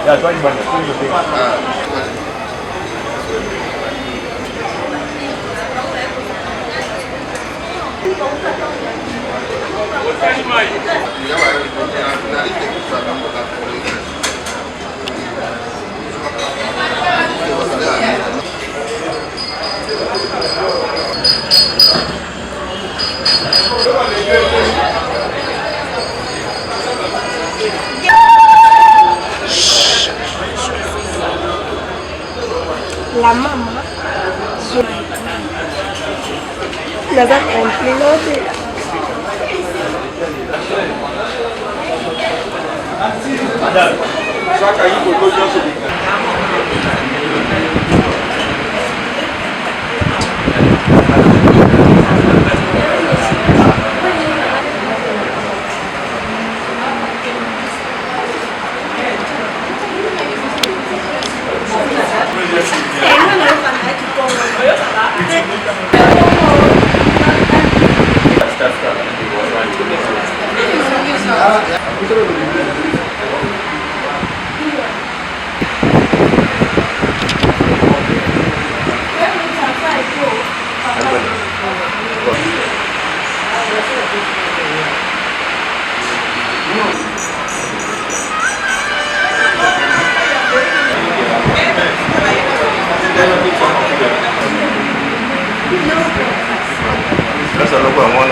Ya, toi, une bonne. La maman, je la complimenté. Madame, chaque année, il faut que ça ne pas moi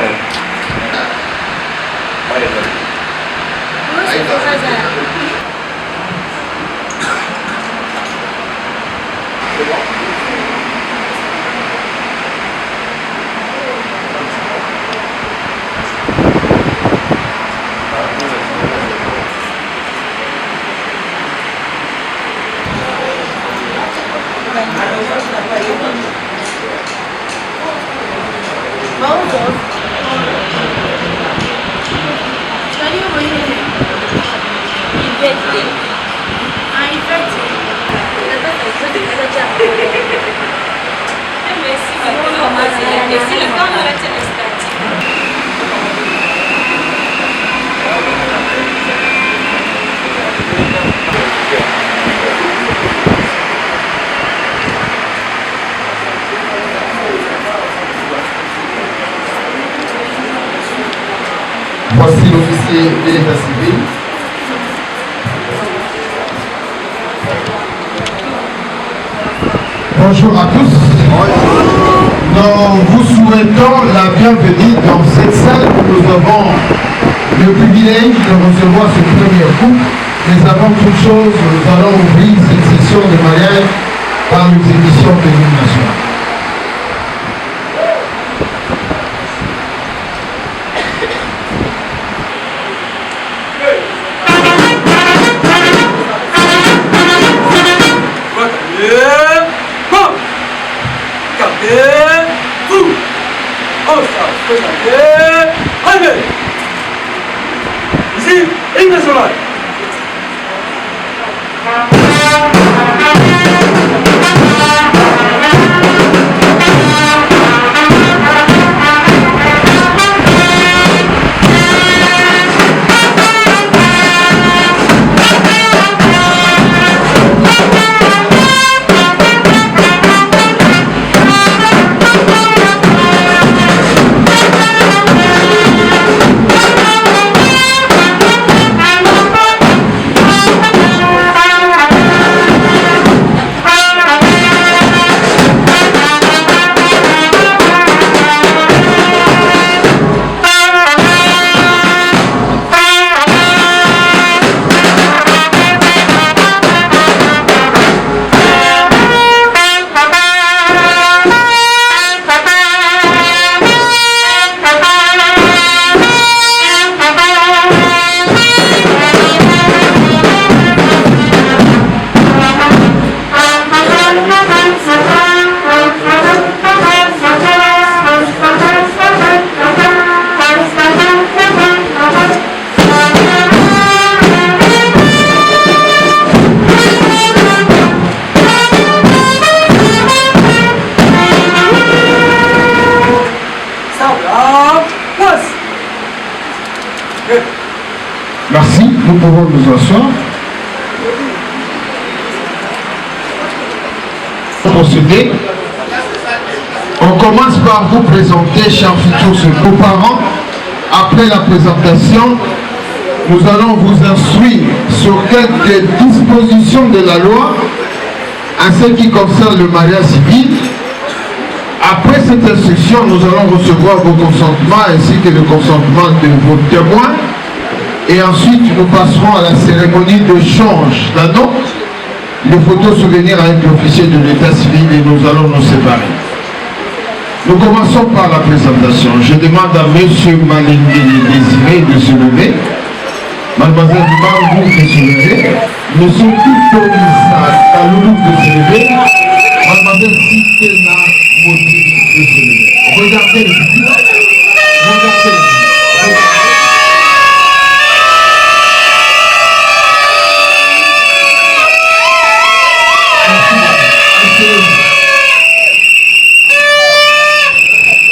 Voici l'officier de l'état civil. Bonjour à tous. Nous vous souhaitons la bienvenue dans cette salle où nous avons le privilège de recevoir ce premier couple. Mais avant toute chose, nous allons ouvrir cette session de mariage par l'exécution de l'hymne national. Ici, hymne national. Thank you. Merci, nous pouvons nous asseoir. Procéder. On commence par vous présenter, chers futurs coparents. Après la présentation, nous allons vous instruire sur quelques dispositions de la loi en ce qui concerne le mariage civil. Après cette instruction, nous allons recevoir vos consentements ainsi que le consentement de vos témoins. Et ensuite, nous passerons à la cérémonie de change d'anneau, les photos souvenirs avec l'officier de l'état civil et nous allons nous séparer. Nous commençons par la présentation. Je demande à M. Malingeli Désiré de se lever. Mademoiselle Mambou de se lever. M. Toutonisa Kaloulou de se lever. Mademoiselle Sitena Modi de se lever. Regardez le public. Regardez le public.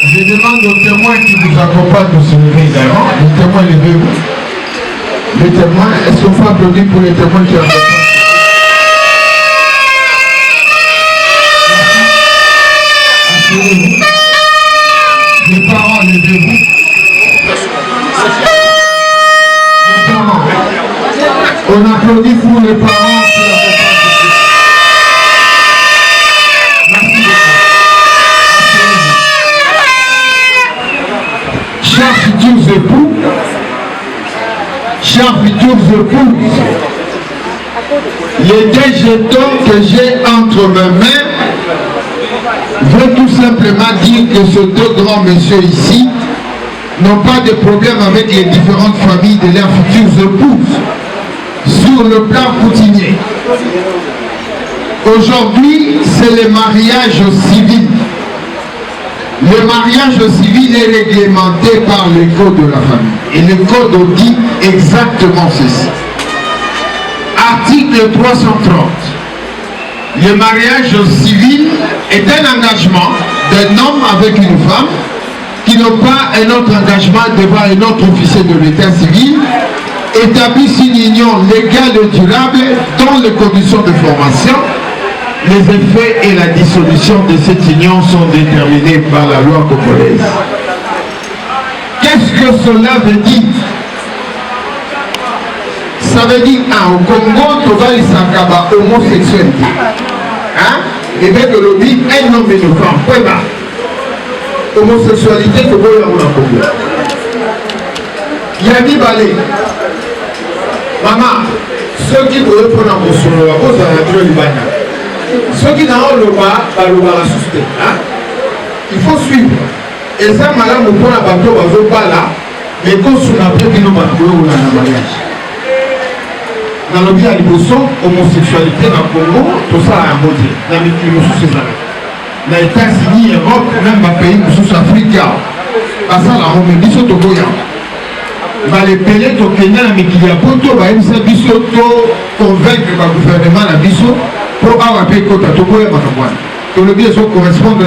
Je demande aux témoins qui vous accompagnent de se lever également. Les témoins, levez-vous. Les témoins, est-ce qu'on peut applaudir pour les témoins qui accompagnent? Asseyez-vous. Les parents, levez-vous. Les parents. On applaudit pour les parents qui accompagnent. Chers futurs époux, chers futurs épouses, les deux jetons que j'ai entre mes mains veulent tout simplement dire que ces deux grands messieurs ici n'ont pas de problème avec les différentes familles de leurs futures épouses sur le plan coutumier. Aujourd'hui, c'est le mariage civil. Le mariage civil est réglementé par le code de la famille. Et le code dit exactement ceci. Article 330. Le mariage civil est un engagement d'un homme avec une femme qui n'ont pas un autre engagement devant un autre officier de l'état civil, établissent une union légale et durable dans les conditions de formation. Les effets et la dissolution de cette union sont déterminés par la loi congolaise. Qu'est-ce que cela veut dire? Ça veut dire, au Congo, tu vas y s'accabar homosexualité. Et bien que le dit, un homme et une femme, point bas. Homosexualité, tu vas y avoir au Congo. Yami Balé. Maman, ceux qui veulent prendre un bon solo, vous allez le Libana. Ceux qui n'ont le bas, la susciter. Il faut suivre. Et ça, madame, pour la bateau, on va là, mais quand on a pris nos bateaux, on a un mariage. Dans le bien de homosexualité dans le Congo, tout ça a un modèle. Dans les pays dans les États-Unis, Europe, même dans les pays africains. Parce que là, on me dit que c'est Togoya. Les pays au Kenya, mais qu'il y a beaucoup de biso convaincre le gouvernement de biso pour avoir un pays comme Togoya. Que le bien correspond à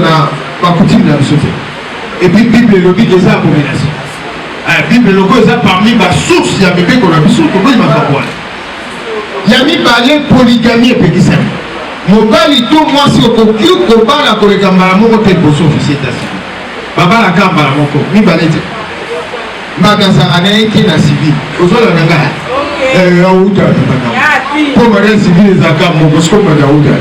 la coutume de la société. Et puis, la Bible, le dit des abominations. La Bible, le dit parmi les sources, il y a des pays qu'on a biso, Togoya, il y a mis balai polygamie et pédicelle. Mon bali tout moi si au cocu au bal à collégama mon hôtel pour son officier d'asile. Baba la gamba la moko mi balai. Magasin année qui na civil. Aux autres la nanga. Outa. Pour mariage civil les akam mon bosco ma outa.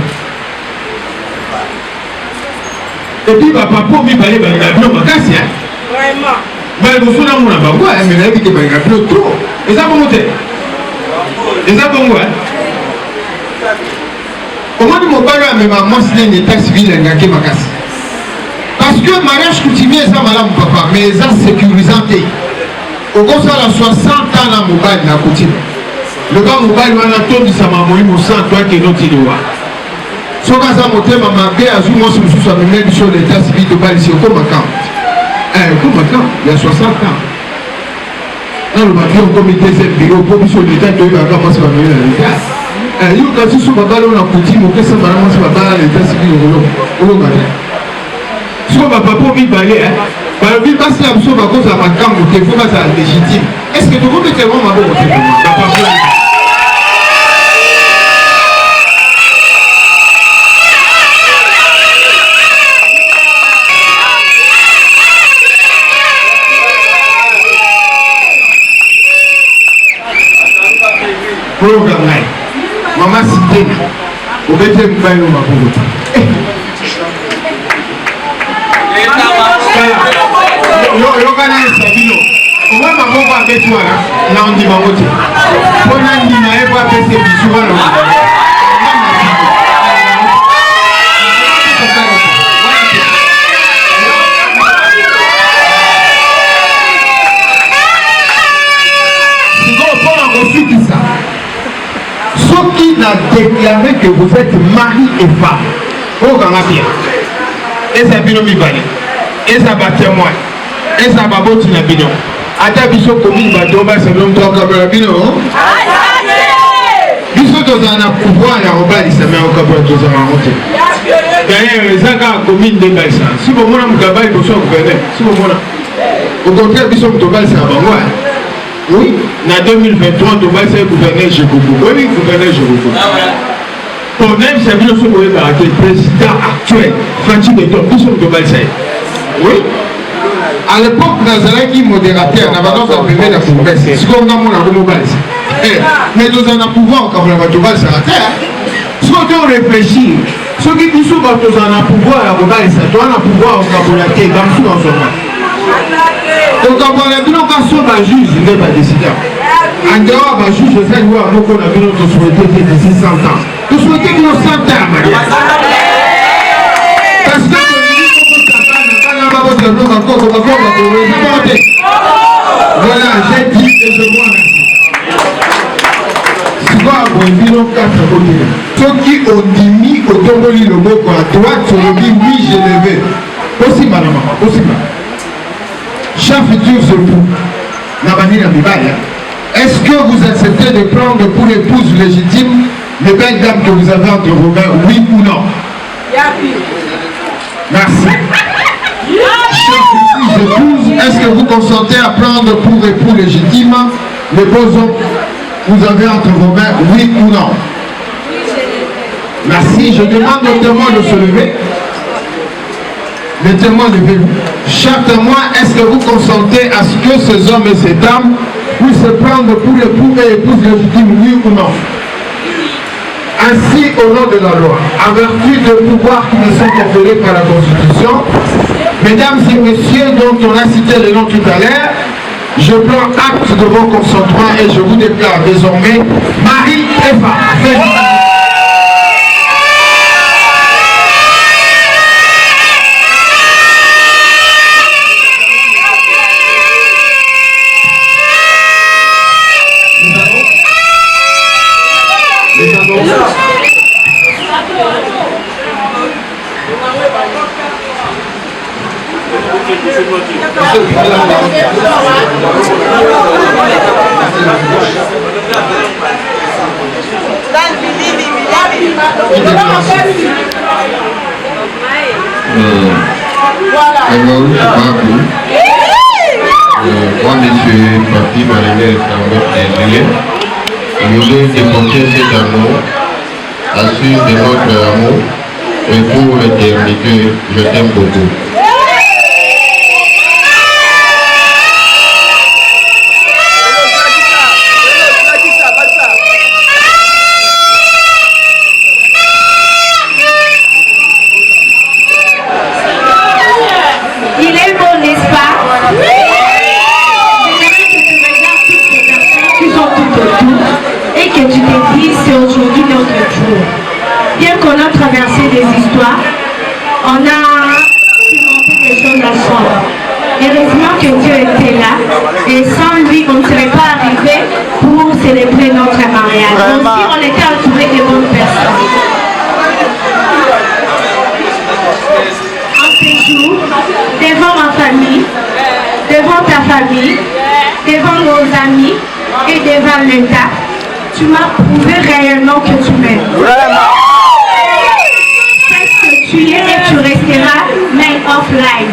Et puis papa pour mi balai balai non makasi hein. Vraiment. Mais vous souvenez mon abou hein mais la vie que balai trop. Et ça bon hôtel. Et ça bon ouais. Comment dit mon père mais maman c'est un état civil ngaki makasi. Parce que mariage coutumier ça madame papa mais ça sécurisante. Au cours de la 60 ans na mobile na coutume. Le gars mobile wana tondi sa maman mo sang toi que non tidoa. Soka za moté maman bé azu mo sur sous même sur l'état civil de Bali c'est comme quand. Comme quand il y a 60 ans. Dans le bateau comme deuxième bureau pour sur l'état de la comment ça va venir l'état. Il y a aussi sur Baba on a coutume que ça va vraiment se Baba l'état civil au lo. Sur Baba pour mi balé hein. balobi basi na biso bakozala makambo te fo bazala légitime. Est-ce que tokobeta yango maboko te programme maman cité obete mbayo maboko te yokana esabino owa maboko abeti wana na ondima ngo te mpona ndima ye po apesa bisu wana sikoyo mpona kosukisa soki na déclaré que vous êtes mari et femme okanga bien eza bino mibale eza batémoin eza baboti na bino ata biso komi bato basabino mtokabola bino biso tozala na pouvoir ya kobalisa me okabola tozala yango te d'ailleurs eza kaka komi nde balisa si bomona moto abali liboso ya gouverneur si bomona au contraire biso moto obalisaka bango oui na 2023 tobalisa gouverneur Jekoko oyebi gouverneur Jekoko bon même c'est bino soki oyebaka te président actuel Franchi Beton biso moto obalisa ye oui. À l'époque, nous avons modérateur, nous avons appelé la province. Ce qu'on a mobile. Mais nous avons pouvoir quand on a pouvoir sur la terre. Ce qu'on doit réfléchir, ceux qui disent que nous avons pouvoir à mobile, ça doit avoir pouvoir au Kabulate, dans tout en ce moment. Au Kabulate, nous avons un juge, il n'est pas décideur. En dehors, un juge, je sais que nous avons souhaité que nous 600 ans. Nous souhaitons que nous 100 ans, Maria. Parce que voilà, j'ai dit et je vois merci. Ceux qui ont dit au tomboli le mot à droite, on dit oui, je le vais. Aussi, madame, aussi, madame. Chaque futur se pour. Est-ce que vous acceptez de prendre pour l'épouse légitime les belles dames que vous avez entre vos mains, oui ou non? Merci. Est-ce que vous consentez à prendre pour époux légitime les beaux hommes que vous avez entre vos mains, oui ou non? Merci. Je demande aux témoins de se lever. Les témoins, levez-vous. Chers témoins, est-ce que vous consentez à ce que ces hommes et ces dames puissent se prendre pour époux et épouses légitimes, oui ou non? Ainsi, au nom de la loi, en vertu des pouvoirs qui nous sont conférés par la Constitution, mesdames et messieurs, dont on a cité le nom tout à l'heure, je prends acte de vos consentements et je vous déclare désormais mari et femme. Félicitations. Moi, monsieur Papi Marinel Kambé, je voulais déporter cet amour, assure de notre amour, et pour l'éternité, je t'aime beaucoup. Et sans lui, on ne serait pas arrivé pour célébrer notre mariage. Donc si on était entouré de bonnes personnes. En ces jours, devant ma famille, devant ta famille, devant nos amis et devant l'État, tu m'as prouvé réellement que tu m'aimes. Parce que tu es et tu resteras main offline.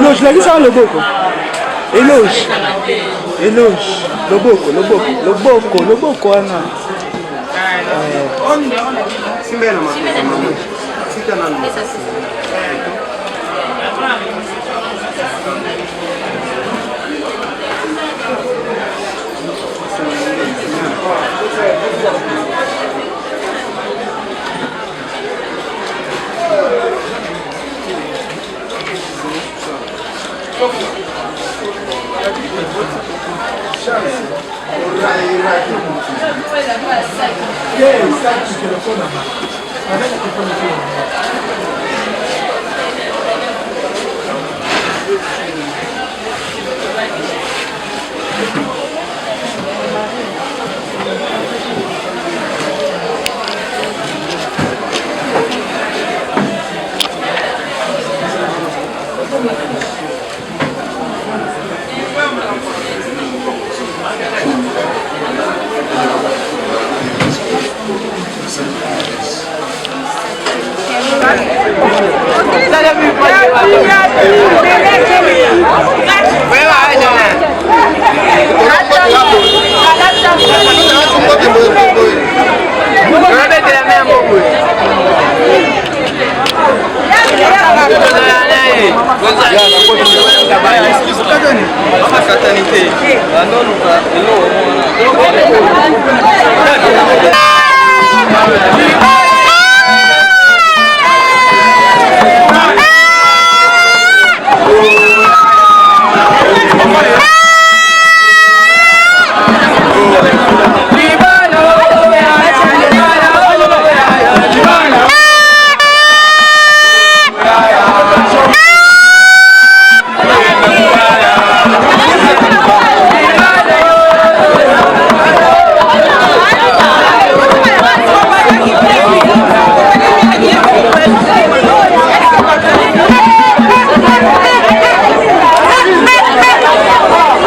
Éloge, la liste le boko. Éloge. Éloge. Le boko, le boko, le boko, le boko, Anna. Não,